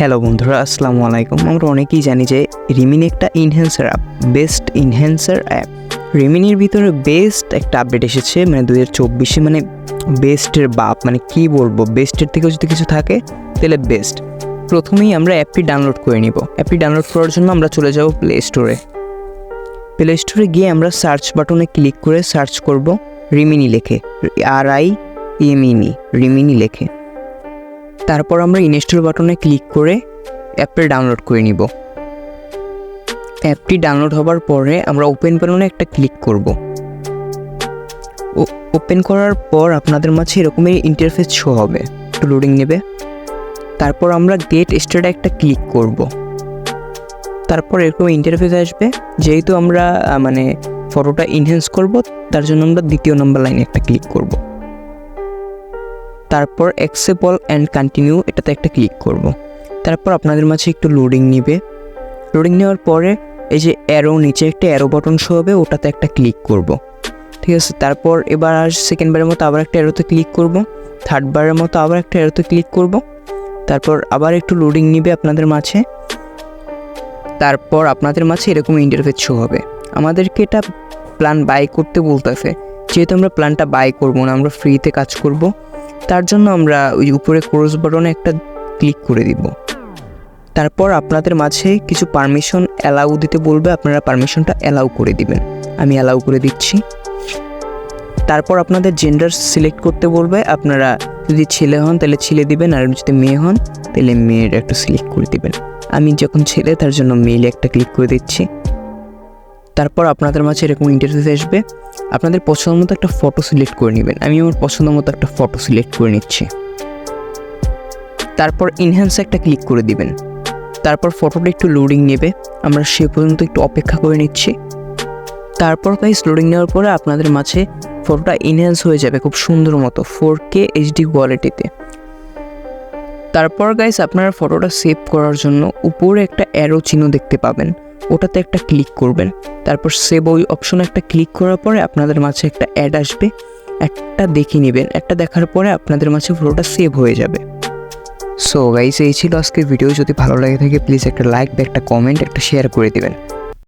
Hello বন্ধুরা, আসসালামু আলাইকুম। আমরা অনেকেই জানি যে রিমিনি একটা enhancer app, best enhancer app. রিমিনির ভিতরে বেস্ট একটা আপডেট এসেছে, মানে 2024-এ, মানে বেস্টের বাপ, মানে কি বলবো, বেস্টের থেকেও যদি কিছু থাকে তাহলে বেস্ট। প্রথমেই আমরা অ্যাপটি ডাউনলোড করে নিব। অ্যাপটি ডাউনলোড করার জন্য আমরা চলে যাব প্লে স্টোরে। প্লে স্টোরে গিয়ে আমরা সার্চ বাটনে ক্লিক করে সার্চ করব রিমিনি লেখে, RIMINI, রিমিনি লেখে। তারপর আমরা ইনস্টল বাটনে ক্লিক করে অ্যাপটি ডাউনলোড করে নিব। অ্যাপটি ডাউনলোড হবার পরে আমরা ওপেন বাটনে একটা ক্লিক করব। ওপেন করার পর আপনাদের মাঝে এরকমই ইন্টারফেস শো হবে, একটু লোডিং নেবে। তারপর আমরা গেট স্টার্টে একটা ক্লিক করব। তারপর এরকম ইন্টারফেস আসবে। যেহেতু আমরা ফটোটা ইনহ্যান্স করব, তার জন্য আমরা দ্বিতীয় নম্বর লাইনে একটা ক্লিক করব। তারপর অ্যাকসেপ্ট অল অ্যান্ড কন্টিনিউ এটাতে একটা ক্লিক করব। তারপর আপনাদের মাঝে একটু লোডিং নেবে। লোডিং নেওয়ার পরে এই যে অ্যারো, নিচে একটা অ্যারো বাটন শো হবে, ওটাতে একটা ক্লিক করব। ঠিক আছে। তারপর এবার আর সেকেন্ডবারের মতো আবার একটা অ্যারোতে ক্লিক করব। থার্ডবারের মতো আবার একটা অ্যারোতে ক্লিক করব। তারপর আবার একটু লোডিং নেবে আপনাদের মাঝে। তারপর আপনাদের মাঝে এরকম ইন্টারফেস শো হবে। আমাদেরকে এটা প্ল্যান বাই করতে বলতেছে। যেহেতু আমরা প্ল্যানটা বাই করব না, আমরা ফ্রিতে কাজ করব, তার জন্য আমরা ওই উপরে ক্রস বাটনে একটা ক্লিক করে দিব। তারপর আপনাদের মাঝে কিছু পারমিশন অ্যালাউ দিতে বলবে, আপনারা পারমিশনটা অ্যালাউ করে দিবেন। আমি অ্যালাউ করে দিচ্ছি। তারপর আপনাদের জেন্ডার সিলেক্ট করতে বলবে, আপনারা যদি ছেলে হন তাহলে ছেলে দিবেন, আর যদি মেয়ে হন তাহলে মেয়ের একটা সিলেক্ট করে দিবেন। আমি যখন ছেলে, তার জন্য মেলে একটা ক্লিক করে দিচ্ছি। তারপর আপনাদের মাঝে এরকম ইন্টারফেস আসবে। আপনাদের পছন্দ মতো একটা ফটো সিলেক্ট করে নেবেন। আমি আমার পছন্দ মতো একটা ফটো সিলেক্ট করে নিচ্ছি। তারপর ইনহ্যান্সে একটা ক্লিক করে দিবেন। তারপর ফটোটা একটু লোডিং নেবে, আমরা সে পর্যন্ত একটু অপেক্ষা করে নিচ্ছি। তারপর গাইস লোডিং নেওয়ার পরে আপনাদের মাঝে ফটোটা ইনহ্যান্স হয়ে যাবে খুব সুন্দর মতো 4K HD কোয়ালিটিতে। তারপর গাইস আপনারা ফটোটা সেভ করার জন্য উপরে একটা অ্যারো চিহ্ন দেখতে পাবেন, ওটাতে একটা ক্লিক করবেন। তারপর সেভ ওই অপশনে একটা ক্লিক করার পরে আপনাদের মাঝে একটা অ্যাড আসবে, একটা দেখে নেবেন। একটা দেখার পরে আপনাদের মাঝে ফটোটা সেভ হয়ে যাবে। সো গাইস, এই ছিল আজকের ভিডিও। যদি ভালো লাগে থাকে প্লিজ একটা লাইক বা একটা কমেন্ট, একটা শেয়ার করে দিবেন।